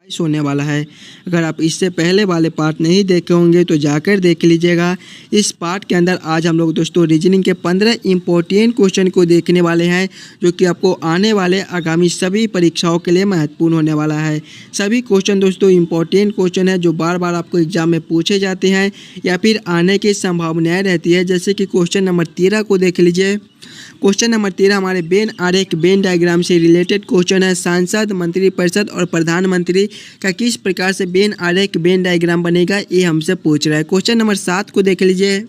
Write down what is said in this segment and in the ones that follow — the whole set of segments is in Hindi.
होने वाला है। अगर आप इससे पहले वाले पार्ट नहीं देखे होंगे तो जाकर देख लीजिएगा। इस पार्ट के अंदर आज हम लोग दोस्तों रीजनिंग के 15 इम्पोर्टेंट क्वेश्चन को देखने वाले हैं, जो कि आपको आने वाले आगामी सभी परीक्षाओं के लिए महत्वपूर्ण होने वाला है। सभी क्वेश्चन दोस्तों इम्पोर्टेंट क्वेश्चन है जो बार बार आपको एग्जाम में पूछे जाते हैं या फिर आने की संभावनाएँ रहती है। जैसे कि क्वेश्चन नंबर 13 को देख लीजिए। क्वेश्चन नंबर 13 हमारे वेन आरेख वेन डायग्राम से रिलेटेड क्वेश्चन है। सांसद, मंत्रिपरिषद और प्रधानमंत्री का किस प्रकार से वेन आरेख वेन डायग्राम बनेगा, ये हमसे पूछ रहा है। क्वेश्चन नंबर 7 को देख लीजिए।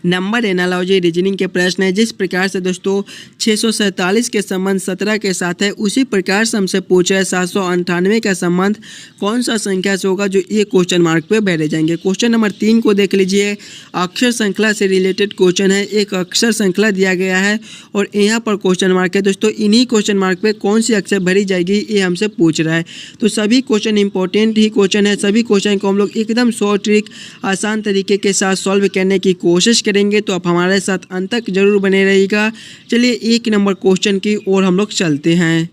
नंबर एनालॉजी रीजनिंग के प्रश्न है। जिस प्रकार से दोस्तों 647 के संबंध 17 के साथ है, उसी प्रकार से हमसे पूछ रहा है 798 का संबंध कौन सा संख्या से होगा, जो ये क्वेश्चन मार्क पे भरे जाएंगे। क्वेश्चन नंबर 3 को देख लीजिए। अक्षर श्रृंखला से रिलेटेड क्वेश्चन है। एक अक्षर श्रृंखला दिया गया है और यहाँ पर क्वेश्चन मार्क है दोस्तों। इन्हीं क्वेश्चन मार्क पे कौन सी अक्षर भरी जाएगी, ये हमसे पूछ रहा है। तो सभी क्वेश्चन इंपॉर्टेंट ही क्वेश्चन है। सभी क्वेश्चन को हम लोग एकदम शॉर्ट ट्रिक आसान तरीके के साथ सॉल्व करने की कोशिश करेंगे, तो आप हमारे साथ अंत तक जरूर बने रहिएगा। चलिए 1 नंबर क्वेश्चन की ओर हम लोग चलते हैं।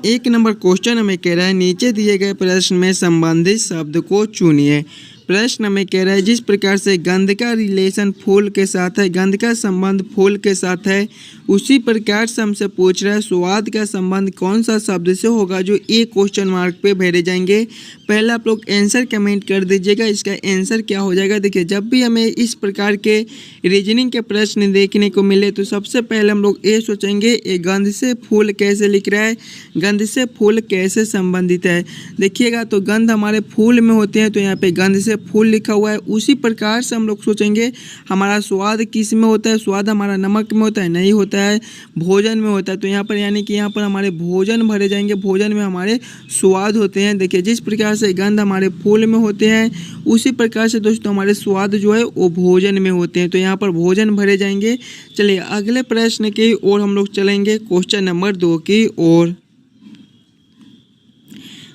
1 नंबर क्वेश्चन हमें कह रहा है नीचे दिए गए प्रश्न में संबंधित शब्द को चुनिए। प्रश्न हमें कह रहा है जिस प्रकार से गंध का रिलेशन फूल के साथ है, गंध का संबंध फूल के साथ है, उसी प्रकार से हमसे पूछ रहा है स्वाद का संबंध कौन सा शब्द से होगा, जो एक क्वेश्चन मार्क पे भरे जाएंगे। पहले आप लोग आंसर कमेंट कर दीजिएगा, इसका आंसर क्या हो जाएगा। देखिए, जब भी हमें इस प्रकार के रीजनिंग के प्रश्न देखने को मिले तो सबसे पहले हम लोग ये सोचेंगे ये गंध से फूल कैसे लिख रहा है, गंध से फूल कैसे संबंधित है। देखिएगा तो गंध हमारे फूल में होते हैं, तो यहाँ पे गंध से फूल लिखा हुआ है। उसी प्रकार से हम लोग सोचेंगे हमारा स्वाद किस में होता है, स्वाद हमारा नमक में होता है, नहीं होता है, भोजन में होता है। तो यहाँ पर यानी कि यहाँ पर हमारे भोजन भरे जाएंगे, भोजन में हमारे स्वाद होते हैं। देखिए, जिस प्रकार से गंध हमारे फूल में होते हैं, उसी प्रकार से दोस्तों हमारे स्वाद जो है वो भोजन में होते हैं, तो यहाँ पर भोजन भरे जाएंगे। चलिए अगले प्रश्न की ओर हम लोग चलेंगे, क्वेश्चन नंबर 2 की ओर।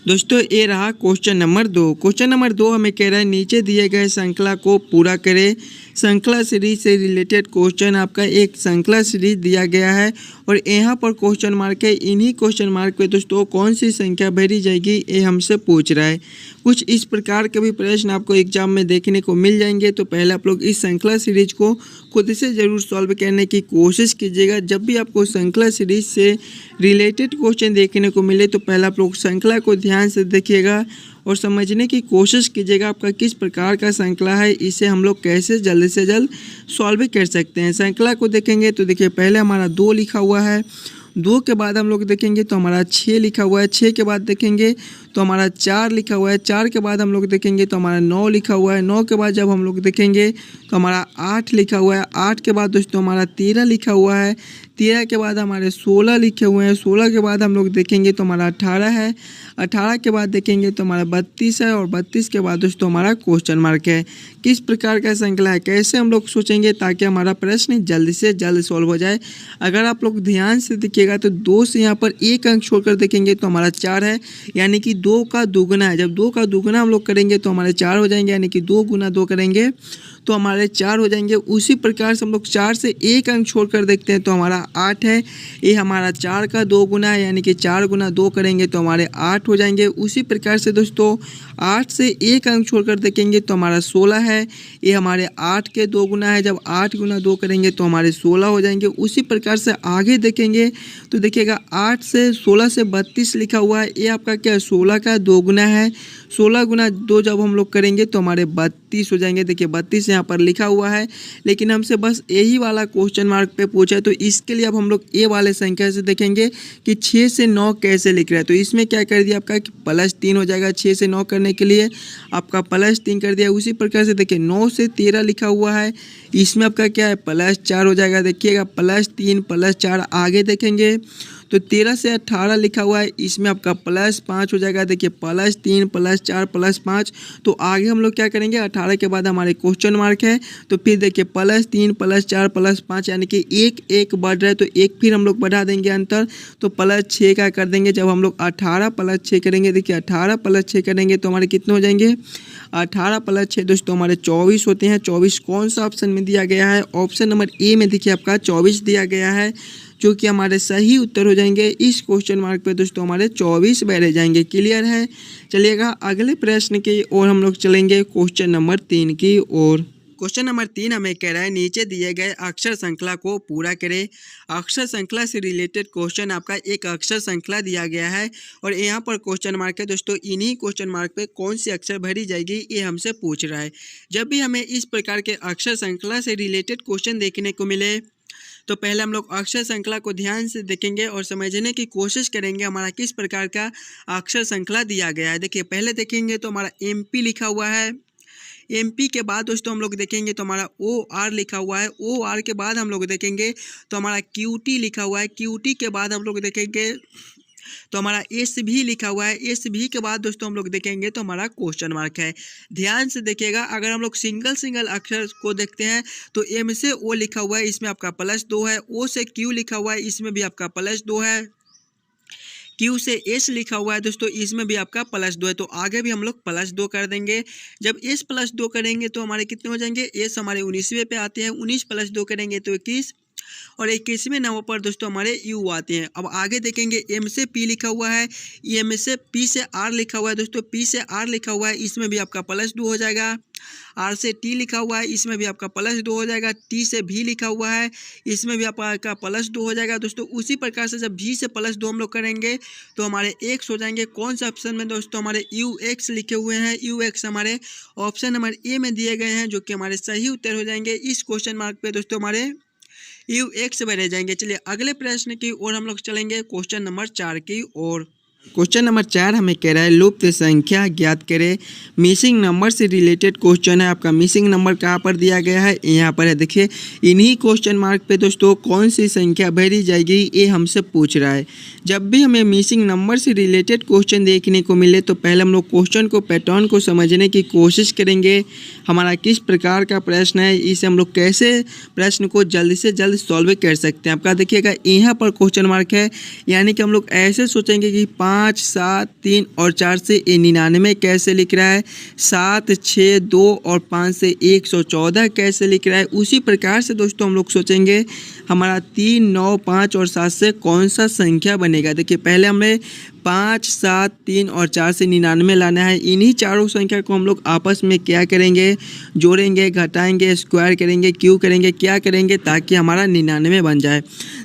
दोस्तों ये रहा क्वेश्चन नंबर 2। क्वेश्चन नंबर 2 हमें कह रहा है नीचे दिए गए श्रृंखला को पूरा करें। श्रृंखला सीरीज से रिलेटेड क्वेश्चन आपका एक श्रृंखला सीरीज दिया गया है और यहाँ पर क्वेश्चन मार्क है। इन्हीं क्वेश्चन मार्क पे दोस्तों कौन सी संख्या भरी जाएगी, ये हमसे पूछ रहा है। कुछ इस प्रकार के भी प्रश्न आपको एग्जाम में देखने को मिल जाएंगे, तो पहले आप लोग इस श्रृंखला सीरीज को खुद से ज़रूर सॉल्व करने की कोशिश कीजिएगा। जब भी आपको श्रृंखला सीरीज से रिलेटेड क्वेश्चन देखने को मिले तो पहले आप लोग श्रृंखला को ध्यान से देखिएगा और समझने की कोशिश कीजिएगा आपका किस प्रकार का श्रृंखला है, इसे हम लोग कैसे जल्द से जल्द सॉल्व कर सकते हैं। श्रृंखला को देखेंगे तो देखिए पहले हमारा 2 लिखा हुआ है, 2 के बाद हम लोग देखेंगे तो हमारा 6 लिखा हुआ है, 6 के बाद देखेंगे तो हमारा 4 लिखा हुआ है, 4 के बाद हम लोग देखेंगे तो हमारा 9 लिखा हुआ है, 9 के बाद जब हम लोग देखेंगे तो हमारा 8 लिखा हुआ है, 8 के बाद दोस्तों हमारा 13 लिखा हुआ है, 13 के बाद हमारे 16 लिखे हुए हैं, 16 के बाद हम लोग देखेंगे तो हमारा 18 है, 18 के बाद देखेंगे तो हमारा 32 है और 32 के बाद दोस्तों हमारा क्वेश्चन मार्क है। किस प्रकार का श्रृंखला है, कैसे हम लोग सोचेंगे ताकि हमारा प्रश्न जल्द से जल्द सॉल्व हो जाए। अगर आप लोग ध्यान से देखिएगा तो 2 से यहाँ पर 1 अंक छोड़कर देखेंगे तो हमारा 4 है, यानी कि 2 का दुगुना है। जब 2 का दुगुना हम लोग करेंगे तो हमारे 4 हो जाएंगे, यानी कि 2 गुना 2 करेंगे तो हमारे 4 हो जाएंगे। उसी प्रकार से हम लोग 4 से 1 अंक छोड़कर देखते हैं तो हमारा 8 है, ये हमारा 4 का 2 गुना है, यानी कि 4 गुना 2 करेंगे तो हमारे 8 हो जाएंगे। उसी प्रकार से दोस्तों 8 से 1 अंक छोड़कर देखेंगे तो हमारा 16 है, ये हमारे 8 के 2 गुना है, जब 8 गुना 2 करेंगे तो हमारे 16 हो जाएंगे। उसी प्रकार से आगे देखेंगे तो देखिएगा 8 से 16 से 32 लिखा हुआ है, ये आपका क्या है 16 का 2 गुना है, 16 गुना 2 जब हम लोग करेंगे तो हमारे 32 हो जाएंगे। देखिए 32 यहाँ पर लिखा हुआ है, लेकिन हमसे बस यही वाला क्वेश्चन मार्क पे पूछा है, तो इसके लिए अब हम लोग ये वाले संख्या से देखेंगे कि 6 से 9 कैसे लिख रहा है। तो इसमें क्या कर दिया आपका कि +3 हो जाएगा। 6 से 9 करने के लिए आपका +3 कर दिया। उसी प्रकार से देखिए 9 से 13 लिखा हुआ है, इसमें आपका क्या है +4 हो जाएगा। देखिएगा +3 +4 आगे देखेंगे तो 13 से 18 लिखा हुआ है, इसमें आपका +5 हो जाएगा। देखिए +3 +4 +5, तो आगे हम लोग क्या करेंगे 18 के बाद हमारे क्वेश्चन मार्क है, तो फिर देखिए +3 +4 +5, यानी कि 1 बढ़ रहा है तो 1 फिर हम लोग बढ़ा देंगे अंतर, तो +6 का कर देंगे। जब हम लोग 18 +6 करेंगे, देखिए 18 +6 करेंगे तो हमारे कितने हो जाएंगे 18 + 6 दोस्तों हमारे 24 होते हैं। 24 कौन सा ऑप्शन में दिया गया है, ऑप्शन नंबर ए में देखिए आपका 24 दिया गया है। जो कि हमारे सही उत्तर हो जाएंगे। इस क्वेश्चन मार्क पे दोस्तों हमारे 24 बैठ जाएंगे। क्लियर है। चलिएगा अगले प्रश्न की ओर हम लोग चलेंगे, क्वेश्चन नंबर 3 की ओर। क्वेश्चन नंबर 3 हमें कह रहा है नीचे दिए गए अक्षर श्रृंखला को पूरा करें। अक्षर श्रृंखला से रिलेटेड क्वेश्चन आपका एक अक्षर श्रृंखला दिया गया है और यहाँ पर क्वेश्चन मार्क है दोस्तों। इन्हीं क्वेश्चन मार्क पे कौन सी अक्षर भरी जाएगी ये हमसे पूछ रहा है। जब भी हमें इस प्रकार के अक्षर श्रृंखला से रिलेटेड क्वेश्चन देखने को मिले तो पहले हम लोग अक्षर श्रृंखला को ध्यान से देखेंगे और समझने की कोशिश करेंगे हमारा किस प्रकार का अक्षर श्रृंखला दिया गया है। देखिए पहले देखेंगे तो हमारा MP लिखा हुआ है। MP के बाद दोस्तों हम लोग देखेंगे तो हमारा OR लिखा हुआ है। OR के बाद हम लोग देखेंगे तो हमारा QT लिखा हुआ है। QT के बाद हम लोग देखेंगे तो हमारा SB लिखा हुआ है। SB के बाद दोस्तों हम लोग देखेंगे तो हमारा क्वेश्चन मार्क है। ध्यान से देखिएगा, अगर हम लोग सिंगल अक्षर को देखते हैं तो M से O लिखा हुआ है, इसमें आपका +2 है। O से Q लिखा हुआ है, इसमें भी आपका +2 है। Q से S लिखा हुआ है दोस्तों, इसमें भी आपका +2 है, तो आगे भी हम लोग +2 कर देंगे। जब S +2 करेंगे तो हमारे कितने हो जाएंगे, S हमारे 19वें पे आते हैं, 19 + 2 करेंगे तो 21 और 21वें नंबर पर दोस्तों हमारे U आते हैं। अब आगे देखेंगे M से P लिखा हुआ है, M से P से R लिखा हुआ है दोस्तों, P से R लिखा हुआ है, इसमें भी आपका +2 हो जाएगा। R से T लिखा हुआ है, इसमें भी आपका +2 हो जाएगा। T से V लिखा हुआ है, इसमें भी आपका +2 हो जाएगा दोस्तों। उसी प्रकार से जब V से +2 हम लोग करेंगे तो हमारे X हो जाएंगे। कौन सा ऑप्शन में दोस्तों हमारे UX लिखे हुए हैं। UX हमारे ऑप्शन नंबर A में दिए गए हैं, जो कि हमारे सही उत्तर हो जाएंगे। इस क्वेश्चन मार्क पे दोस्तों हमारे UX बने जाएंगे। चलिए अगले प्रश्न की ओर हम लोग चलेंगे, क्वेश्चन नंबर 4 की ओर। क्वेश्चन नंबर 4 हमें कह रहा है लुप्त संख्या ज्ञात करें। मिसिंग नंबर से रिलेटेड क्वेश्चन है। आपका मिसिंग नंबर कहाँ पर दिया गया है, यहाँ पर है। देखिए इन्हीं क्वेश्चन मार्क पे दोस्तों कौन सी संख्या भरी जाएगी ये हमसे पूछ रहा है। जब भी हमें मिसिंग नंबर से रिलेटेड क्वेश्चन देखने को मिले तो पहले हम लोग क्वेश्चन को पैटर्न को समझने की कोशिश करेंगे। हमारा किस प्रकार का प्रश्न है, इसे हम लोग कैसे प्रश्न को जल्द से जल्द सॉल्व कर सकते हैं। आपका देखिएगा यहाँ पर क्वेश्चन मार्क है, यानी कि हम लोग ऐसे सोचेंगे कि 5, 7, 3 और 4 से 99 कैसे लिख रहा है, 7, 6, 2 और 5 से 114 कैसे लिख रहा है। उसी प्रकार से दोस्तों हम लोग सोचेंगे हमारा 3, 9, 5 और 7 से कौन सा संख्या बनेगा। देखिए पहले हमें 5, 7, 3 और 4 से 99 लाना है। इन्हीं चारों संख्या को हम लोग आपस में क्या करेंगे, जोड़ेंगे, घटाएंगे, स्क्वायर करेंगे, क्यों करेंगे, क्या करेंगे, ताकि हमारा 99 बन जाए।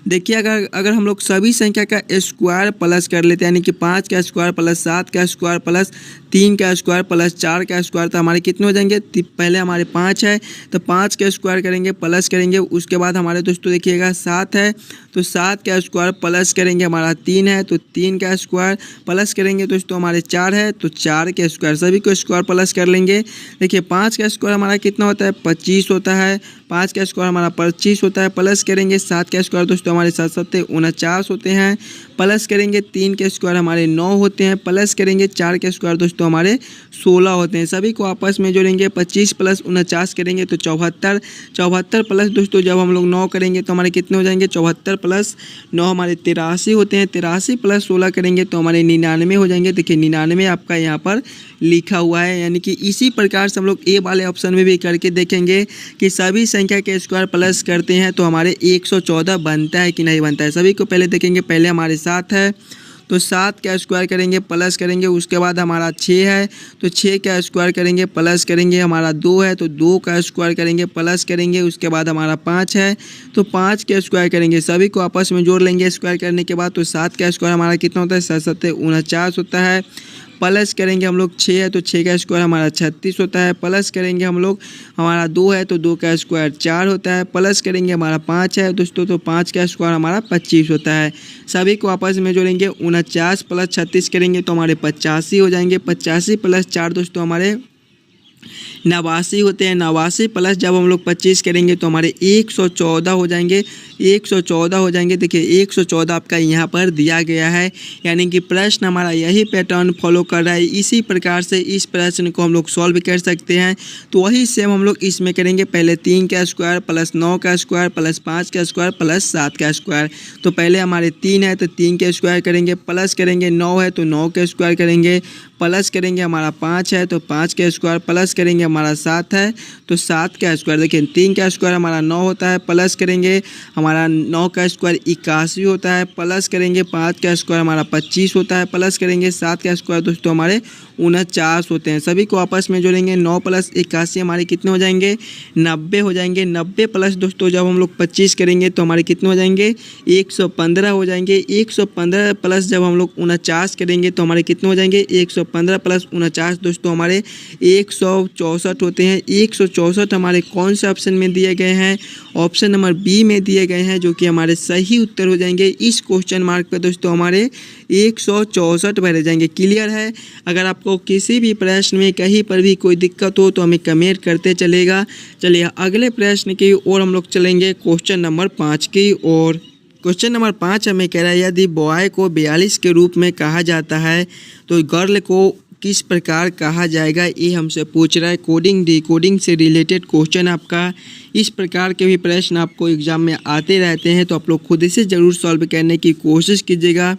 देखिए अगर हम लोग सभी संख्या का स्क्वायर प्लस कर लेते हैं, यानी कि 5 का स्क्वायर प्लस 7 का स्क्वायर प्लस 3 का स्क्वायर प्लस 4 का स्क्वायर, तो हमारे कितने हो जाएंगे। पहले हमारे 5 है तो 5 का स्क्वायर करेंगे, प्लस करेंगे। उसके बाद हमारे दोस्तों देखिएगा 7 है तो 7 का स्क्वायर प्लस करेंगे, हमारा 3 है तो 3 का स्क्वायर प्लस करेंगे दोस्तों, हमारे 4 है तो 4 के स्क्वायर, सभी को स्क्वायर प्लस कर लेंगे। देखिए 5 का स्क्वायर हमारा कितना होता है, 25 होता है। 5 का स्क्वायर हमारा 25 होता है, प्लस करेंगे 7 का स्क्वायर दोस्तों हमारे 7 7 49 होते हैं, प्लस करेंगे 3 के स्क्वायर हमारे 9 होते हैं, प्लस करेंगे 4 के स्क्वायर दोस्तों हमारे 16 होते हैं। सभी को आपस में जोड़ेंगे, 25 + 49 करेंगे तो 74, 74 प्लस दोस्तों जब हम लोग 9 करेंगे तो हमारे कितने हो जाएंगे, 74 + 9 हमारे 83 होते हैं, 83 + 16 करेंगे तो हमारे 99 हो जाएंगे। देखिए 99 आपका यहाँ पर लिखा हुआ है, यानी कि इसी प्रकार से हम लोग ए वाले ऑप्शन में भी करके देखेंगे कि सभी संख्या के स्क्वायर प्लस करते हैं तो हमारे 114 बनता है कि नहीं बनता है। सभी को पहले देखेंगे, पहले हमारे 7 है तो 7 का स्क्वायर करेंगे, प्लस करेंगे। उसके बाद हमारा 6 है तो 6 का स्क्वायर करेंगे, प्लस करेंगे। हमारा 2 है तो 2 का स्क्वायर करेंगे, प्लस करेंगे। उसके बाद हमारा 5 है तो 5 के स्क्वायर करेंगे, सभी को आपस में जोड़ लेंगे स्क्वायर करने के बाद। तो 7 का स्क्वायर हमारा कितना होता है, 7 7 49 होता है, प्लस करेंगे हम लोग 6 है तो 6 का स्क्वायर हमारा 36 होता है, प्लस करेंगे हम लोग हमारा 2 है तो 2 का स्क्वायर 4 होता है, प्लस करेंगे हमारा 5 है दोस्तों तो 5 का स्क्वायर हमारा 25 होता है। सभी को आपस में जोड़ेंगे, 49 + 36 करेंगे तो हमारे 85 हो जाएंगे, 85 + 4 दोस्तों हमारे 89 होते हैं, 89 प्लस जब हम लोग 25 करेंगे तो हमारे 114 हो जाएंगे, 114 हो जाएंगे। देखिए 114 आपका यहाँ पर दिया गया है, यानी कि प्रश्न हमारा यही पैटर्न फॉलो कर रहा है। इसी प्रकार से इस प्रश्न को हम लोग सॉल्व कर सकते हैं। तो वही सेम हम लोग इसमें करेंगे, पहले 3 का स्क्वायर प्लस 9 का स्क्वायर प्लस 5 का स्क्वायर प्लस 7 का स्क्वायर। तो पहले हमारे 3 है तो 3 के स्क्वायर करेंगे, प्लस करेंगे 9 है तो 9 के स्क्वायर करेंगे, प्लस करेंगे हमारा 5 है तो 5 के स्क्वायर, प्लस प्लस करेंगे हमारा 7 है, तो 7 का स्क्वायर देखिए 3 का स्क्वायर हमारा 9 होता है, प्लस करेंगे हमारा 9 का स्क्वायर 81 होता है, प्लस करेंगे 5 का स्क्वायर हमारा 25 होता है, प्लस करेंगे 7 का स्क्वायर दोस्तों हमारे 49 होते हैं। सभी को आपस में जोड़ेंगे 9 + 81 हमारे कितने हो जाएंगे 90 हो जाएंगे। 90 प्लस दोस्तों जब हम लोग 25 करेंगे तो हमारे कितने हो जाएंगे 115 हो जाएंगे। 115 प्लस जब हम लोग 49 करेंगे तो हमारे कितने हो जाएंगे 115 + 49 दोस्तों हमारे 164 होते हैं। 164 हमारे कौन से ऑप्शन में दिए गए हैं, ऑप्शन नंबर बी में दिए गए हैं, जो कि हमारे सही उत्तर हो जाएंगे। इस क्वेश्चन मार्क पे दोस्तों हमारे 164 भरे जाएंगे। क्लियर है। अगर आपको किसी भी प्रश्न में कहीं पर भी कोई दिक्कत हो तो हमें कमेंट करते चलेगा। चलिए अगले प्रश्न की ओर हम लोग चलेंगे, क्वेश्चन नंबर 5 की ओर। क्वेश्चन नंबर 5 हमें कह रहा है यदि बॉय को 42 के रूप में कहा जाता है तो गर्ल को किस प्रकार कहा जाएगा, ये हमसे पूछ रहा है। कोडिंग डिकोडिंग से रिलेटेड क्वेश्चन आपका। इस प्रकार के भी प्रश्न आपको एग्जाम में आते रहते हैं, तो आप लोग खुद से ज़रूर सॉल्व करने की कोशिश कीजिएगा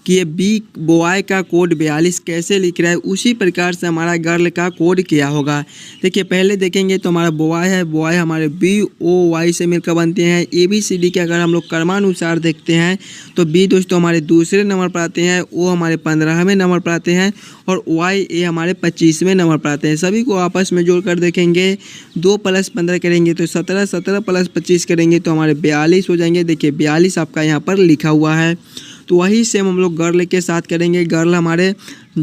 कि ये बी बॉय का कोड 42 कैसे लिख रहा है, उसी प्रकार से हमारा गर्ल का कोड क्या होगा। देखिए पहले देखेंगे तो हमारा बॉय है, बॉय हमारे BOY से मिलकर बनते हैं। ABCD के अगर हम लोग क्रमानुसार देखते हैं तो बी दोस्तों हमारे दूसरे नंबर पर आते हैं, ओ हमारे 15वें नंबर पर आते हैं और YA हमारे 25वें नंबर पर आते हैं। सभी को आपस में जोड़कर देखेंगे 2 + 15 करेंगे तो 17, 17 + 25 करेंगे तो हमारे 42 हो जाएंगे। देखिए 42 आपका यहाँ पर लिखा हुआ है। तो वही सेम हम लोग गर्ल के साथ करेंगे। गर्ल हमारे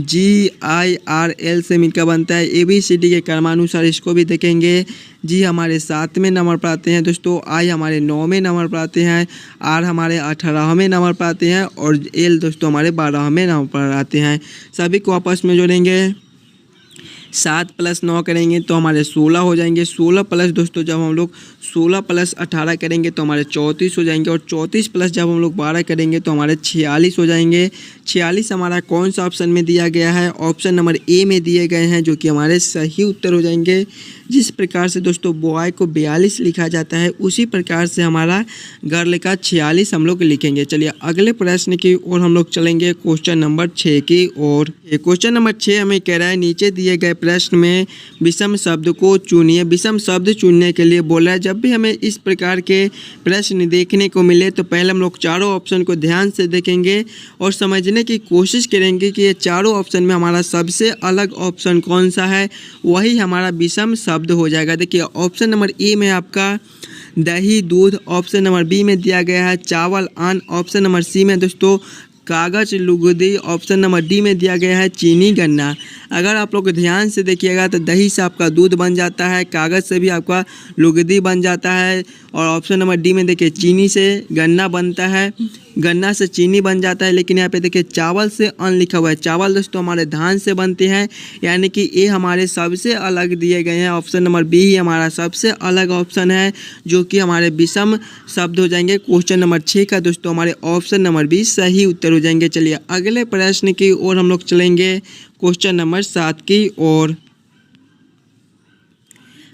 GIRL से मिलकर बनता है। ABCD के क्रमानुसार इसको भी देखेंगे। जी हमारे 7वें नंबर पर आते हैं दोस्तों, I हमारे 9वें नंबर पर आते हैं, R हमारे 18वें नंबर पर आते हैं और L दोस्तों हमारे 12वें नंबर पर आते हैं। सभी को आपस में जोड़ेंगे। 7 + 9 करेंगे तो हमारे 16 हो जाएंगे। 16 प्लस दोस्तों जब हम लोग 16 + 18 करेंगे तो हमारे 34 हो जाएंगे और 34 प्लस जब हम लोग 12 करेंगे तो हमारे 46 हो जाएंगे। 46 हमारा कौन सा ऑप्शन में दिया गया है, ऑप्शन नंबर ए में दिए गए हैं, जो कि हमारे सही उत्तर हो जाएंगे। जिस प्रकार से दोस्तों बॉय को 42 लिखा जाता है उसी प्रकार से हमारा गर्ल का 46 हम लोग लिखेंगे। चलिए अगले प्रश्न की ओर हम लोग चलेंगे, क्वेश्चन नंबर 6 की ओर। क्वेश्चन नंबर 6 हमें कह रहा है नीचे दिए गए प्रश्न में विषम शब्द को चुनिए। विषम शब्द चुनने के लिए बोला है। जब भी हमें इस प्रकार के प्रश्न देखने को मिले तो पहले हम लोग चारों ऑप्शन को ध्यान से देखेंगे और समझने की कोशिश करेंगे कि ये चारों ऑप्शन में हमारा सबसे अलग ऑप्शन कौन सा है, वही हमारा विषम शब्द हो जाएगा। देखिए ऑप्शन नंबर ए में आपका दही दूध, ऑप्शन नंबर बी में दिया गया है चावल अन्न, ऑप्शन नंबर सी में दोस्तों कागज लुगदी, ऑप्शन नंबर डी में दिया गया है चीनी गन्ना। अगर आप लोग ध्यान से देखिएगा तो दही से आपका दूध बन जाता है, कागज़ से भी आपका लुगदी बन जाता है और ऑप्शन नंबर डी में देखिए चीनी से गन्ना बनता है, गन्ना से चीनी बन जाता है। लेकिन यहाँ पे देखिए चावल से अन्न लिखा हुआ है। चावल दोस्तों हमारे धान से बनते हैं, यानी कि ये हमारे सबसे अलग दिए गए हैं। ऑप्शन नंबर बी ही हमारा सबसे अलग ऑप्शन है, जो कि हमारे विषम शब्द हो जाएंगे। क्वेश्चन नंबर 6 का दोस्तों हमारे ऑप्शन नंबर बी सही उत्तर हो जाएंगे। चलिए अगले प्रश्न की ओर हम लोग चलेंगे, क्वेश्चन नंबर 7 की ओर।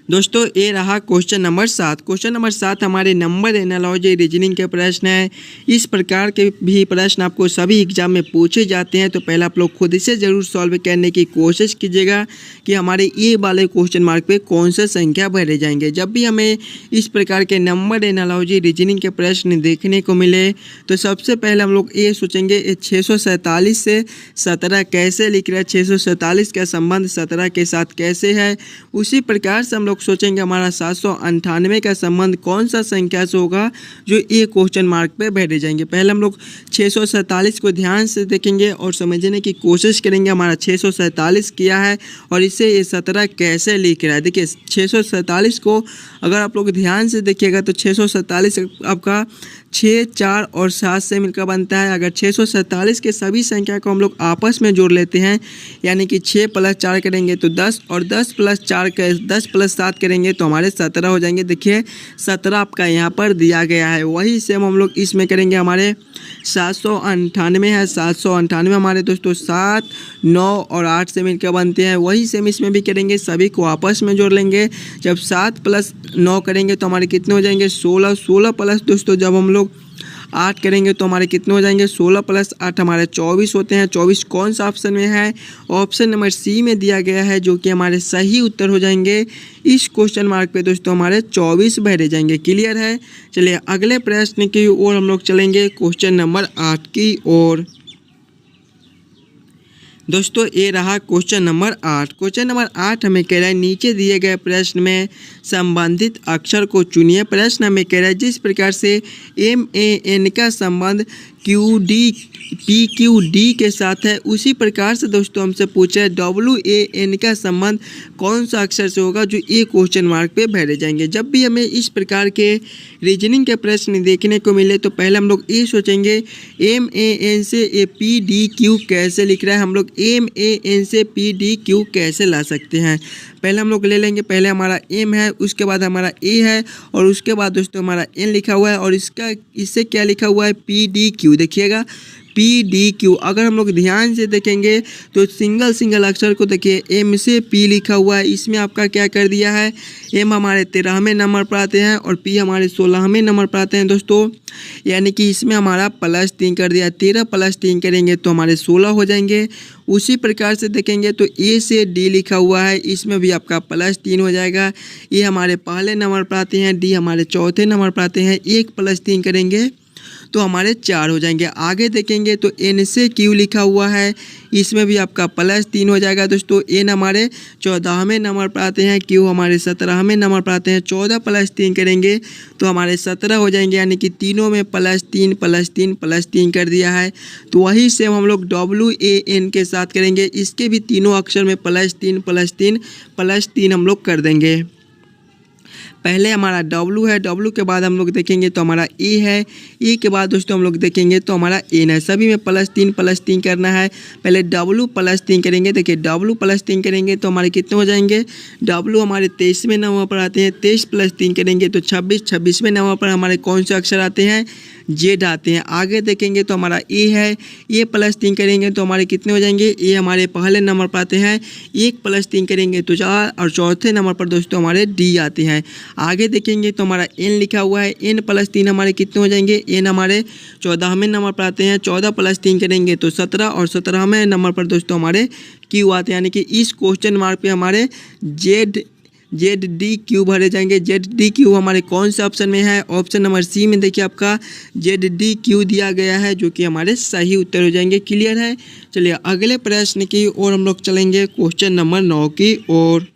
दोस्तों ये रहा क्वेश्चन नंबर 7। क्वेश्चन नंबर 7 हमारे नंबर एनालॉजी रीजनिंग के प्रश्न है। इस प्रकार के भी प्रश्न आपको सभी एग्जाम में पूछे जाते हैं, तो पहले आप लोग खुद से ज़रूर सॉल्व करने की कोशिश कीजिएगा कि हमारे ये वाले क्वेश्चन मार्क पे कौन सा संख्या भरे जाएंगे। जब भी हमें इस प्रकार के नंबर एनालॉजी रीजनिंग के प्रश्न देखने को मिले तो सबसे पहले हम लोग ये सोचेंगे 647 से 17 कैसे लिख रहा है, 647 का संबंध 17 के साथ कैसे है। उसी प्रकार से हम लोग सोचेंगे हमारा 798 का संबंध कौन सा संख्या से होगा, जो ये क्वेश्चन मार्क पे भरे जाएंगे। पहले हम लोग 647 को ध्यान से देखेंगे और समझने की कोशिश करेंगे हमारा 647 किया है और इसे ये 17 कैसे लिख रहा है। देखिए 647 को अगर आप लोग ध्यान से देखिएगा तो 647 आपका 6, 4 और 7 से मिलकर बनता है। अगर 647 के सभी संख्या को हम लोग आपस में जोड़ लेते हैं, यानी कि 6 + 4 करेंगे तो 10 और 10 + 4 10 + 7 करेंगे तो हमारे 17 हो जाएंगे। देखिए 17 आपका यहाँ पर दिया गया है। वही सेम हम लोग इसमें करेंगे। हमारे 798 है, 798 हमारे दोस्तों 7, 9 और 8 से मिलकर बनते हैं। वही सेम इसमें भी करेंगे, सभी को आपस में जोड़ लेंगे। जब 7 + 9 करेंगे तो हमारे कितने हो जाएंगे 16, 16 प्लस दोस्तों जब हम लोग 8 करेंगे तो हमारे कितने हो जाएंगे, 16 + 8 हमारे 24 होते हैं। 24 कौन सा ऑप्शन में है, ऑप्शन नंबर सी में दिया गया है, जो कि हमारे सही उत्तर हो जाएंगे। इस क्वेश्चन मार्क पे दोस्तों हमारे 24 भरे जाएंगे। क्लियर है। चलिए अगले प्रश्न की ओर हम लोग चलेंगे, क्वेश्चन नंबर 8 की ओर। दोस्तों ये रहा क्वेश्चन नंबर 8। क्वेश्चन नंबर 8 हमें कह रहा है नीचे दिए गए प्रश्न में संबंधित अक्षर को चुनिए। प्रश्न हमें कह रहा है जिस प्रकार से MAN का संबंध PQD के साथ है, उसी प्रकार से दोस्तों हमसे पूछा है WAN का संबंध कौन सा अक्षर से होगा, जो ये क्वेश्चन मार्क पे भरे जाएंगे। जब भी हमें इस प्रकार के रीजनिंग के प्रश्न देखने को मिले तो पहले हम लोग ये सोचेंगे MAN से PDQ कैसे लिख रहा है, हम लोग MAN से PDQ कैसे ला सकते हैं। पहले हम लोग ले लेंगे, पहले हमारा M है, उसके बाद हमारा A है और उसके बाद दोस्तों हमारा N लिखा हुआ है और इससे क्या लिखा हुआ है, PDQ। देखिएगा PDQ, अगर हम लोग ध्यान से देखेंगे तो सिंगल अक्षर को देखिए, M से P लिखा हुआ है, इसमें आपका क्या कर दिया है, M हमारे 13वें नंबर पर आते हैं और P हमारे 16वें नंबर पर आते हैं दोस्तों, यानी कि इसमें हमारा +3 कर दिया। 13 + 3 करेंगे तो हमारे 16 हो जाएंगे। उसी प्रकार से देखेंगे तो A से D लिखा हुआ है, इसमें भी आपका +3 हो जाएगा। ये हमारे पहले नंबर पर आते हैं, D हमारे चौथे नंबर पर आते हैं। 1 + 3 करेंगे तो हमारे 4 हो जाएंगे। आगे देखेंगे तो N से Q लिखा हुआ है, इसमें भी आपका +3 हो जाएगा दोस्तों। N हमारे 14वें नंबर पर आते हैं, Q हमारे 17वें नंबर पर आते हैं। 14 + 3 करेंगे तो हमारे 17 हो जाएंगे, यानी कि तीनों में +3 +3 +3 कर दिया है। तो वही सेम हम लोग WAN के साथ करेंगे, इसके भी तीनों अक्षर में +3 +3 +3 हम लोग कर देंगे। पहले हमारा W है, W के बाद हम लोग देखेंगे तो हमारा E है, E के बाद दोस्तों हम लोग देखेंगे तो हमारा N है। सभी में +3 +3 करना है। पहले W +3 करेंगे, देखिए W +3 करेंगे तो हमारे कितने हो जाएंगे, W हमारे 23वें नंबर पर आते हैं। 23 + 3 करेंगे तो 26, 26वें नंबर पर हमारे कौन से अक्षर आते हैं, Z आते हैं। आगे देखेंगे तो हमारा A है, A +3 करेंगे तो हमारे कितने हो जाएंगे, A हमारे पहले नंबर पर आते हैं। 1 + 3 करेंगे तो 4 और चौथे नंबर पर दोस्तों हमारे D आते हैं। आगे देखेंगे तो हमारा N लिखा हुआ है, N + 3 हमारे कितने हो जाएंगे, N हमारे 14वें नंबर पर आते हैं। 14 + 3 करेंगे तो 17 और 17वें नंबर पर दोस्तों हमारे Q आते हैं, यानी कि इस क्वेश्चन मार्क पे हमारे ZDQ भरे जाएंगे। ZDQ हमारे कौन से ऑप्शन में है, ऑप्शन नंबर सी में देखिए आपका ZDQ दिया गया है, जो कि हमारे सही उत्तर हो जाएंगे। क्लियर है। चलिए अगले प्रश्न की ओर हम लोग चलेंगे, क्वेश्चन नंबर 9 की ओर।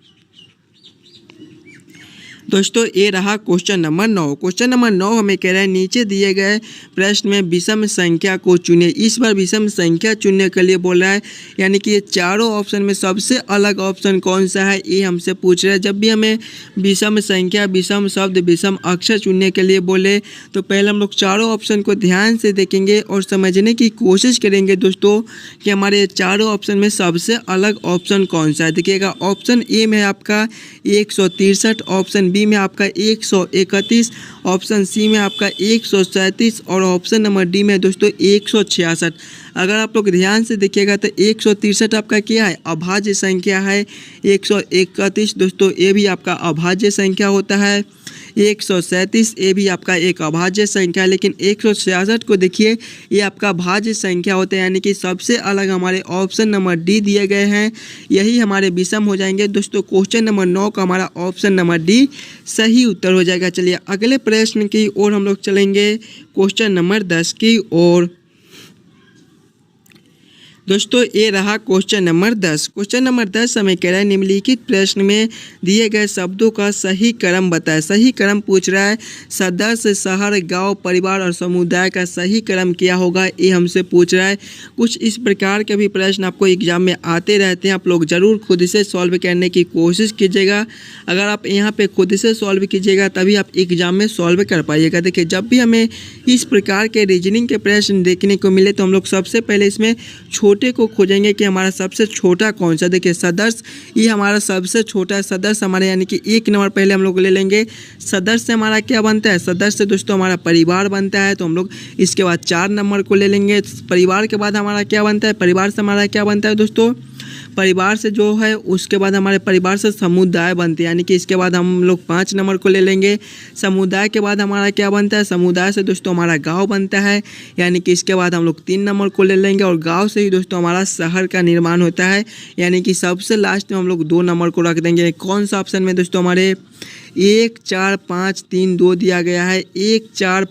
दोस्तों ये रहा क्वेश्चन नंबर 9। क्वेश्चन नंबर 9 हमें कह रहा है नीचे दिए गए प्रश्न में विषम संख्या को चुनिए। इस बार विषम संख्या चुनने के लिए बोल रहा है, यानी कि ये चारों ऑप्शन में सबसे अलग ऑप्शन कौन सा है, ये हमसे पूछ रहा है। जब भी हमें विषम संख्या, विषम शब्द, विषम अक्षर चुनने के लिए बोले तो पहले हम लोग चारों ऑप्शन को ध्यान से देखेंगे और समझने की कोशिश करेंगे दोस्तों कि हमारे चारों ऑप्शन में सबसे अलग ऑप्शन कौन सा है। देखिएगा ऑप्शन ए में आपका 163, ऑप्शन बी में आपका 131, ऑप्शन सी में आपका 137 और ऑप्शन नंबर डी में दोस्तों 166। अगर आप लोग ध्यान से देखिएगा तो 163 आपका क्या है, अभाज्य संख्या है। 131 दोस्तों ये भी आपका अभाज्य संख्या होता है। 137 ये भी आपका एक अभाज्य संख्या है, लेकिन 166 को देखिए ये आपका भाज्य संख्या होता है, यानी कि सबसे अलग हमारे ऑप्शन नंबर डी दिए गए हैं, यही हमारे विषम हो जाएंगे दोस्तों। क्वेश्चन नंबर 9 का हमारा ऑप्शन नंबर डी सही उत्तर हो जाएगा। चलिए अगले प्रश्न की ओर हम लोग चलेंगे, क्वेश्चन नंबर 10 की ओर। दोस्तों ये रहा क्वेश्चन नंबर 10। क्वेश्चन नंबर 10 हमें कह रहा है निम्नलिखित प्रश्न में दिए गए शब्दों का सही क्रम बताएं। सही क्रम पूछ रहा है, सदस्य, शहर, गांव, परिवार और समुदाय का सही क्रम क्या होगा, ये हमसे पूछ रहा है। कुछ इस प्रकार के भी प्रश्न आपको एग्जाम में आते रहते हैं, आप लोग ज़रूर खुद से सॉल्व करने की कोशिश कीजिएगा। अगर आप यहाँ पे खुद से सॉल्व कीजिएगा तभी आप एग्जाम में सॉल्व कर पाइएगा। देखिए जब भी हमें इस प्रकार के रीजनिंग के प्रश्न देखने को मिले तो हम लोग सबसे पहले इसमें छोटे को खोजेंगे कि हमारा सबसे छोटा कौन सा। देखिए सदस्य, ये हमारा सबसे छोटा सदस्य हमारे, यानी कि 1 नंबर पहले हम लोग ले लेंगे। सदस्य हमारा क्या बनता है, सदस्य दोस्तों हमारा परिवार बनता है, तो हम लोग इसके बाद 4 नंबर को ले लेंगे। परिवार के बाद हमारा क्या बनता है, परिवार से हमारा क्या बनता है दोस्तों, परिवार से जो है उसके बाद हमारे परिवार से समुदाय बनते हैं, यानी कि इसके बाद हम लोग 5 नंबर को ले लेंगे। समुदाय के बाद हमारा क्या बनता है, समुदाय से दोस्तों हमारा गांव बनता है, यानी कि इसके बाद हम लोग 3 नंबर को ले लेंगे। और गांव से ही दोस्तों हमारा शहर का निर्माण होता है, यानी कि सबसे लास्ट में हम लोग 2 नंबर को रख देंगे। कौन सा ऑप्शन में दोस्तों, हमारे 1 4 5 3 2 दिया गया है। 1 4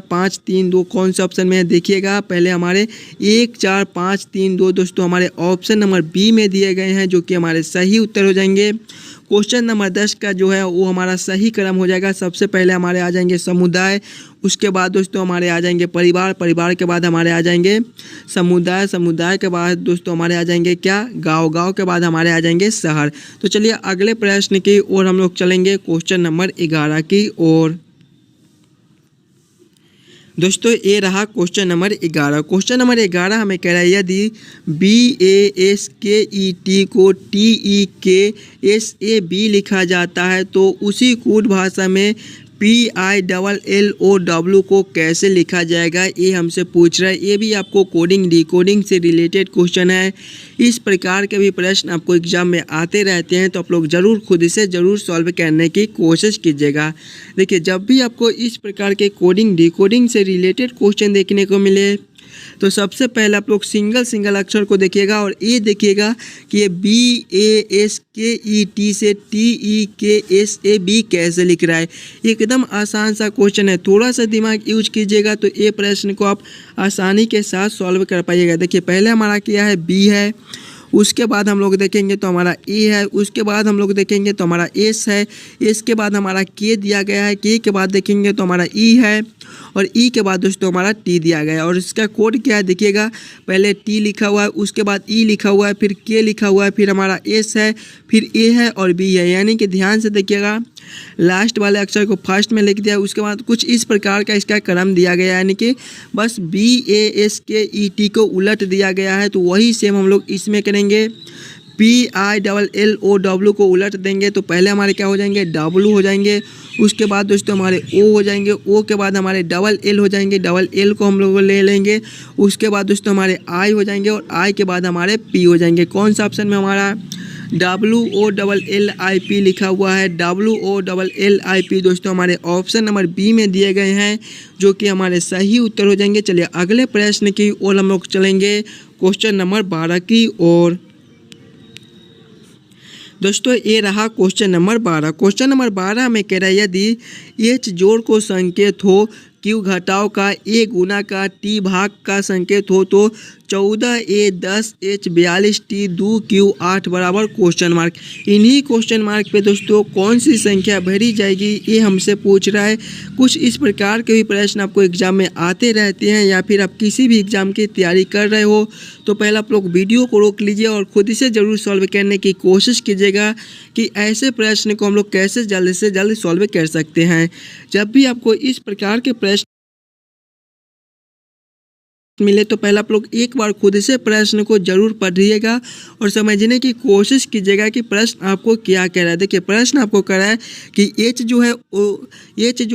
5 3 2 कौन सा ऑप्शन में है देखिएगा। पहले हमारे 1 4 5 3 2 दोस्तों हमारे ऑप्शन नंबर बी में दिए गए हैं, जो कि हमारे सही उत्तर हो जाएंगे। क्वेश्चन नंबर 10 का जो है वो हमारा सही क्रम हो जाएगा। सबसे पहले हमारे आ जाएंगे समुदाय, उसके बाद दोस्तों हमारे आ जाएंगे परिवार, परिवार के बाद हमारे आ जाएंगे समुदाय, समुदाय के बाद दोस्तों हमारे आ जाएंगे क्या, गांव, गांव के बाद हमारे आ जाएंगे शहर। तो चलिए अगले प्रश्न की ओर हम लोग चलेंगे, क्वेश्चन नंबर 11 की ओर। दोस्तों ये रहा क्वेश्चन नंबर 11। क्वेश्चन नंबर 11 हमें कह रहा है यदि BASKET को TEKSAB लिखा जाता है तो उसी कूट भाषा में PILLOW को कैसे लिखा जाएगा, ये हमसे पूछ रहा है। ये भी आपको कोडिंग डिकोडिंग से रिलेटेड क्वेश्चन है। इस प्रकार के भी प्रश्न आपको एग्जाम में आते रहते हैं, तो आप लोग ज़रूर खुद से ज़रूर सॉल्व करने की कोशिश कीजिएगा। देखिए जब भी आपको इस प्रकार के कोडिंग डिकोडिंग से रिलेटेड क्वेश्चन देखने को मिले तो सबसे पहले आप लोग सिंगल अक्षर को देखिएगा और ये देखिएगा कि ये BASKET से TEKSAB कैसे लिख रहा है। एकदम आसान सा क्वेश्चन है, थोड़ा सा दिमाग यूज कीजिएगा तो ये प्रश्न को आप आसानी के साथ सॉल्व कर पाइएगा। देखिए पहले हमारा क्या है, B है, उसके बाद हम लोग देखेंगे तो हमारा ए है, उसके बाद हम लोग देखेंगे तो हमारा एस है, एस के बाद हमारा के दिया गया है, के बाद देखेंगे तो हमारा ई है, और ई के बाद दोस्तों हमारा टी दिया गया है। और इसका कोड क्या है देखिएगा, पहले टी लिखा हुआ है, उसके बाद ई लिखा हुआ है, फिर के लिखा हुआ है, फिर हमारा एस है, फिर ए है और बी है। यानी कि ध्यान से देखिएगा, लास्ट वाले अक्षर को फर्स्ट में लिख दिया, उसके बाद कुछ इस प्रकार का इसका क्रम दिया गया है, यानी कि बस BASKET को उलट दिया गया है। तो वही सेम हम लोग इसमें करेंगे, PILLOW को उलट देंगे तो पहले हमारे क्या हो जाएंगे, W हो जाएंगे, उसके बाद दोस्तों हमारे O हो जाएंगे, O के बाद हमारे LL हो जाएंगे, LL को हम लोग ले लेंगे, उसके बाद दोस्तों हमारे I हो जाएंगे और I के बाद हमारे P हो जाएंगे। कौन सा ऑप्शन में हमारा WOLLIP लिखा हुआ है, WOLLIP दोस्तों हमारे ऑप्शन नंबर बी में दिए गए हैं, जो कि हमारे सही उत्तर हो जाएंगे। चलिए अगले प्रश्न की ओर हम लोग चलेंगे, क्वेश्चन नंबर 12 की ओर। दोस्तों ये रहा क्वेश्चन नंबर 12। क्वेश्चन नंबर 12 में कह रहा है यदि H जोड़ को संकेत हो, Q घटाव का, A गुना का, T भाग का संकेत हो तो 14A 10H 42T 2Q 8 बराबर क्वेश्चन मार्क। इन्हीं क्वेश्चन मार्क पे दोस्तों कौन सी संख्या भरी जाएगी, ये हमसे पूछ रहा है। कुछ इस प्रकार के भी प्रश्न आपको एग्जाम में आते रहते हैं, या फिर आप किसी भी एग्जाम की तैयारी कर रहे हो तो पहले आप लोग वीडियो को रोक लीजिए और खुद से ज़रूर सॉल्व करने की कोशिश कीजिएगा कि ऐसे प्रश्न को हम लोग कैसे जल्द से जल्द सॉल्व कर सकते हैं। जब भी आपको इस प्रकार के प्रश्न मिले तो पहले आप लोग एक बार खुद से प्रश्न को जरूर पढ़िएगा और समझने की कोशिश कीजिएगा कि प्रश्न आपको क्या कह रहा है। देखिए प्रश्न आपको कह रहा है कि H जो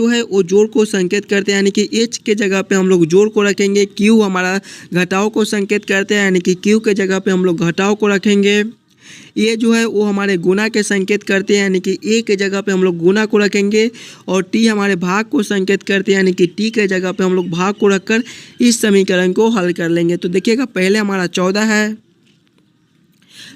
है वो जोड़ को संकेत करते हैं, यानी कि H के जगह पे हम लोग जोड़ को रखेंगे। Q हमारा घटाव को संकेत करते हैं, यानी कि Q के जगह पे हम लोग घटाव को रखेंगे। ये जो है वो हमारे गुना के संकेत करते हैं, यानी कि ए के जगह पे हम लोग गुना को रखेंगे। और टी हमारे भाग को संकेत करते हैं, यानी कि टी के जगह पे हम लोग भाग को रखकर इस समीकरण को हल कर लेंगे। तो देखिएगा पहले हमारा 14 है,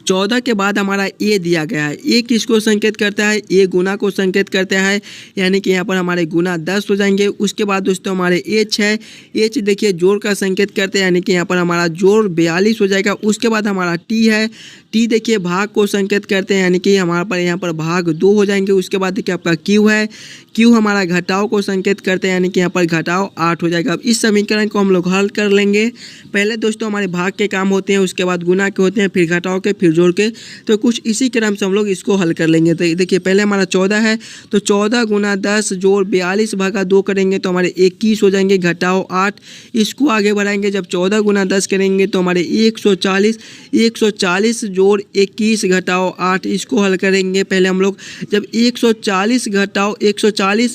14 के बाद हमारा ए दिया गया है। ए किसको संकेत करता है, ए गुना को संकेत करता है, यानी कि यहाँ पर हमारे गुना 10 हो जाएंगे। उसके बाद दोस्तों हमारे एच है, एच देखिए जोड़ का संकेत करते हैं, यानी कि यहाँ पर हमारा जोड़ 42 हो जाएगा। उसके बाद हमारा टी है, टी देखिए भाग को संकेत करते हैं, यानी कि हमारे पर यहाँ पर भाग 2 हो जाएंगे। उसके बाद देखिए आपका क्यू है, क्यू हमारा घटाव को संकेत करते हैं, यानी कि यहाँ पर घटाव 8 हो जाएगा। अब इस समीकरण को हम लोग हल कर लेंगे। पहले दोस्तों हमारे भाग के काम होते हैं, उसके बाद गुना के होते हैं, फिर घटाव के के फिर जोड़ के, तो कुछ इसी क्रम से हम लोग इसको हल कर लेंगे। तो देखिए पहले हमारा 14 है, तो 14 गुना 10 जोड़ 42 भागा 2 करेंगे तो हमारे 21 हो जाएंगे, घटाओ 8। इसको आगे बढ़ाएंगे, जब 14 गुना 10 करेंगे तो हमारे 140, 140 जोड़ 21 घटाओ 8, इसको हल करेंगे। पहले हम लोग जब 140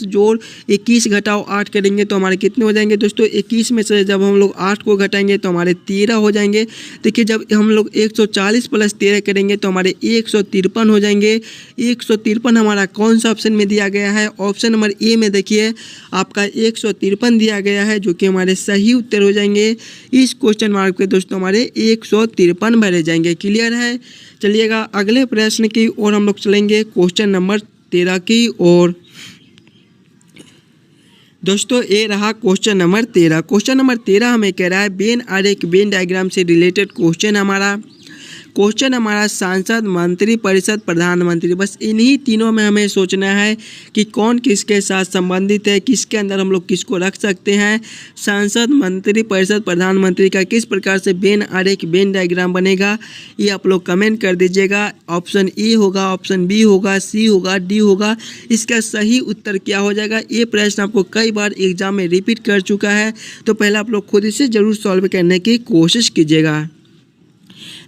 जोड़ 21 घटाओ 8 करेंगे तो हमारे कितने हो जाएंगे दोस्तों, 21 में से जब हम लोग 8 को घटाएंगे तो हमारे 13 हो जाएंगे। देखिए जब हम लोग 140 प्लस 13 करेंगे तो हमारे 153 हो जाएंगे। 153 हमारा कौन सा ऑप्शन में दिया गया है, ऑप्शन नंबर ए में देखिए आपका 153 दिया गया है, जो कि हमारे सही उत्तर हो जाएंगे। इस क्वेश्चन मार्क पे दोस्तों हमारे 153 भरे जाएंगे। क्लियर है। चलिएगा अगले प्रश्न की ओर हम लोग चलेंगे, क्वेश्चन नंबर 13 की ओर। दोस्तों ये रहा क्वेश्चन नंबर 13। क्वेश्चन नंबर 13 हमें कह रहा है वेन आरेख वेन डायग्राम से रिलेटेड क्वेश्चन हमारा सांसद, मंत्री परिषद, प्रधानमंत्री, बस इन्हीं तीनों में हमें सोचना है कि कौन किसके साथ संबंधित है, किसके अंदर हम लोग किसको रख सकते हैं। सांसद, मंत्री परिषद, प्रधानमंत्री का किस प्रकार से वेन आरेख वेन डायग्राम बनेगा, ये आप लोग कमेंट कर दीजिएगा। ऑप्शन ए होगा, ऑप्शन बी होगा, सी होगा, डी होगा, इसका सही उत्तर क्या हो जाएगा। ये प्रश्न आपको कई बार एग्जाम में रिपीट कर चुका है, तो पहले आप लोग खुद इसे जरूर सॉल्व करने की कोशिश कीजिएगा।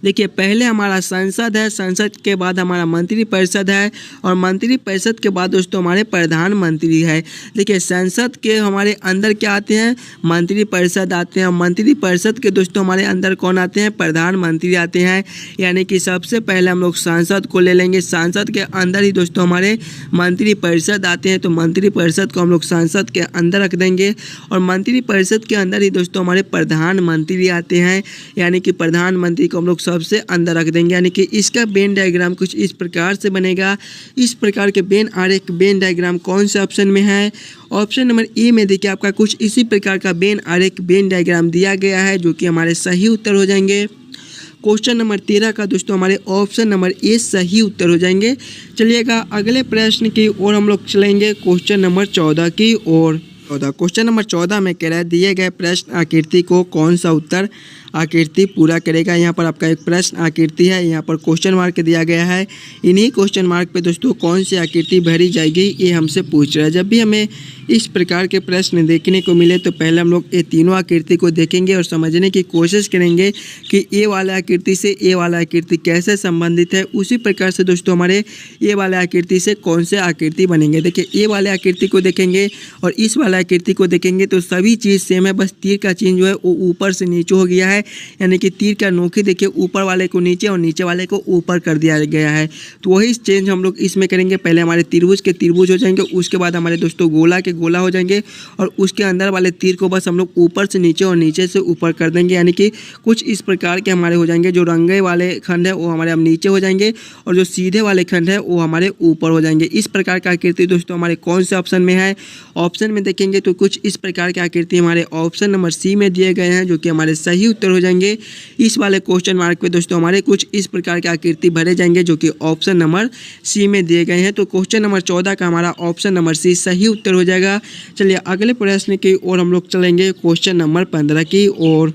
देखिए पहले हमारा संसद है, संसद के बाद हमारा मंत्री परिषद है, और मंत्री परिषद के बाद दोस्तों हमारे प्रधानमंत्री है। देखिए संसद के हमारे अंदर क्या आते हैं, मंत्री परिषद आते हैं, मंत्री परिषद के दोस्तों हमारे अंदर कौन आते हैं, प्रधानमंत्री आते हैं। यानी कि सबसे पहले हम लोग सांसद को ले लेंगे, सांसद के अंदर ही दोस्तों हमारे मंत्री परिषद आते हैं, तो मंत्री परिषद को हम लोग सांसद के अंदर रख देंगे, और मंत्री परिषद के अंदर ही दोस्तों हमारे प्रधानमंत्री आते हैं, यानी कि प्रधानमंत्री को हम लोग सबसे अंदर रख देंगे। यानी कि इसका वेन डायग्राम कुछ इस प्रकार से बनेगा। इस प्रकार के वेन आरेख वेन डायग्राम कौन से ऑप्शन में है, ऑप्शन नंबर ए में देखिए आपका कुछ इसी प्रकार का वेन आरेख वेन डायग्राम दिया गया है, जो कि हमारे सही उत्तर हो जाएंगे। क्वेश्चन नंबर 13 का दोस्तों हमारे ऑप्शन नंबर ए सही उत्तर हो जाएंगे। चलिएगा अगले प्रश्न की ओर हम लोग चलेंगे, क्वेश्चन नंबर 14 की ओर। क्वेश्चन नंबर 14 में कह रहा है दिए गए प्रश्न आकृति को कौन सा उत्तर आकृति पूरा करेगा। यहाँ पर आपका एक प्रश्न आकृति है, यहाँ पर क्वेश्चन मार्क दिया गया है। इन्हीं क्वेश्चन मार्क पे दोस्तों कौन सी आकृति भरी जाएगी, ये हमसे पूछ रहा है। जब भी हमें इस प्रकार के प्रश्न देखने को मिले तो पहले हम लोग ये तीनों आकृति को देखेंगे और समझने की कोशिश करेंगे कि ए वाला आकृति से ए वाला आकृति कैसे संबंधित है। उसी प्रकार से दोस्तों हमारे ए वाले आकृति से कौन से आकृति बनेंगे। देखिए ए वाले आकृति को देखेंगे और इस वाले आकृति को देखेंगे तो सभी चीज़ सेम है, बस तीर का चिन्ह जो है वो ऊपर से नीचे हो गया है। यानी कि तीर का नोकी देखिए ऊपर वाले को नीचे और नीचे वाले को ऊपर कर दिया गया है, तो वही चेंज हम लोग इसमें करेंगे। पहले हमारे त्रिभुज के त्रिभुज हो जाएंगे, उसके बाद हमारे दोस्तों गोला के गोला हो जाएंगे, और उसके अंदर वाले तीर को बस हम लोग ऊपर से नीचे और नीचे से ऊपर कर देंगे। यानी कि कुछ इस प्रकार के हमारे हो जाएंगे। जो रंगे वाले खंड है वो हमारे अब नीचे हो जाएंगे, और जो सीधे वाले खंड है वो हमारे ऊपर हो जाएंगे। इस प्रकार का आकृति दोस्तों हमारे कौन से ऑप्शन में है, ऑप्शन में देखेंगे तो कुछ इस प्रकार की आकृति हमारे ऑप्शन नंबर सी में दिए गए हैं, जो कि हमारे सही उत्तर हो जाएंगे। इस वाले क्वेश्चन मार्क पे दोस्तों हमारे कुछ इस प्रकार की आकृति भरे जाएंगे, जो कि ऑप्शन नंबर सी में दिए गए हैं। तो क्वेश्चन नंबर 14 का हमारा ऑप्शन नंबर सी सही उत्तर हो जाएगा। चलिए अगले प्रश्न की ओर हम लोग चलेंगे, क्वेश्चन नंबर 15 की ओर।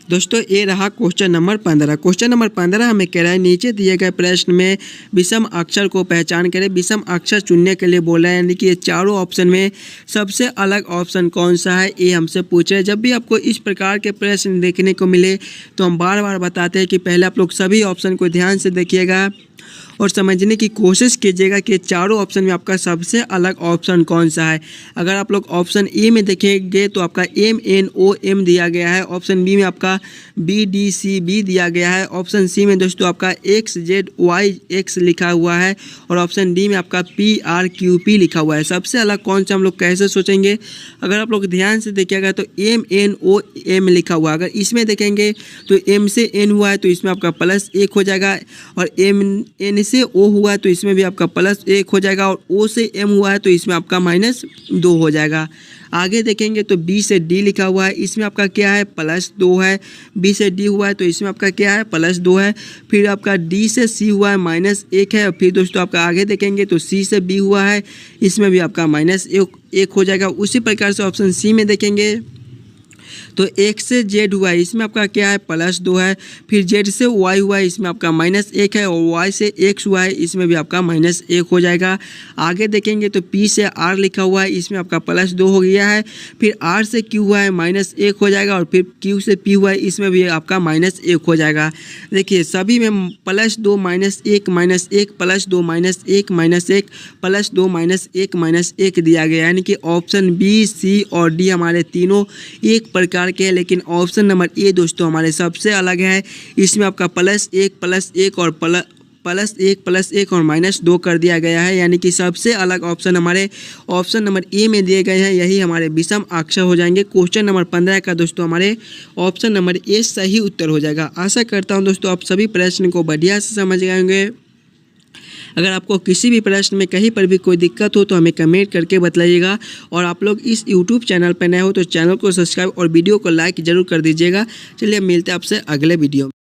दोस्तों ये रहा क्वेश्चन नंबर 15। क्वेश्चन नंबर 15 हमें कह रहा है नीचे दिए गए प्रश्न में विषम अक्षर को पहचान करें। विषम अक्षर चुनने के लिए बोला है, यानी कि ये चारों ऑप्शन में सबसे अलग ऑप्शन कौन सा है, ये हमसे पूछ रहे हैं। जब भी आपको इस प्रकार के प्रश्न देखने को मिले तो हम बार बार बताते हैं कि पहले आप लोग सभी ऑप्शन को ध्यान से देखिएगा और समझने की कोशिश कीजिएगा कि चारों ऑप्शन में आपका सबसे अलग ऑप्शन कौन सा है। अगर आप लोग ऑप्शन ए में देखेंगे तो आपका MNOM दिया गया है, ऑप्शन बी में आपका BDCB दिया गया है, ऑप्शन सी में दोस्तों आपका XZYX लिखा हुआ है, और ऑप्शन डी में आपका PRQP लिखा हुआ है। सबसे अलग कौन सा हम लोग कैसे सोचेंगे, अगर आप लोग ध्यान से देखिएगा तो MNOM लिखा हुआ है। अगर इसमें देखेंगे तो M से N हुआ है तो इसमें आपका +1 हो जाएगा, और N से O हुआ है तो इसमें भी आपका +1 हो जाएगा, और O से M हुआ है तो इसमें आपका -2 हो जाएगा। आगे देखेंगे तो B से D लिखा हुआ है, इसमें आपका क्या है +2 है। B से D हुआ है तो इसमें आपका क्या है +2 है। फिर आपका D से C हुआ है -1 है। फिर दोस्तों आपका आगे देखेंगे तो C से B हुआ है, इसमें भी आपका -1 हो जाएगा। उसी प्रकार से ऑप्शन सी में देखेंगे तो x से z हुआ है, इसमें आपका क्या है +2 है। फिर z से y हुआ है, इसमें आपका -1 है। और y से x हुआ है, इसमें भी आपका -1 हो जाएगा। आगे देखेंगे तो p से r लिखा हुआ है, इसमें आपका +2 हो गया है। फिर r से q हुआ है, -1 हो जाएगा। और फिर q से p हुआ है, इसमें भी आपका -1 हो जाएगा। देखिए सभी में +2 -1 -1 +2 -1 -1 +2 -1 -1 दिया गया है। यानी कि ऑप्शन बी, सी और डी हमारे तीनों एक प्रकार के हैं, लेकिन ऑप्शन नंबर ए दोस्तों हमारे सबसे अलग है। इसमें आपका +1 +1 और +1 +1 और -2 कर दिया गया है। यानी कि सबसे अलग ऑप्शन हमारे ऑप्शन नंबर ए में दिए गए हैं। यही हमारे विषम अक्षर हो जाएंगे। क्वेश्चन नंबर 15 का दोस्तों हमारे ऑप्शन नंबर ए सही उत्तर हो जाएगा। आशा करता हूं दोस्तों आप सभी प्रश्न को बढ़िया से समझ गए होंगे। अगर आपको किसी भी प्रश्न में कहीं पर भी कोई दिक्कत हो तो हमें कमेंट करके बताइएगा। और आप लोग इस यूट्यूब चैनल पर नए हो तो चैनल को सब्सक्राइब और वीडियो को लाइक ज़रूर कर दीजिएगा। चलिए मिलते हैं आपसे अगले वीडियो में।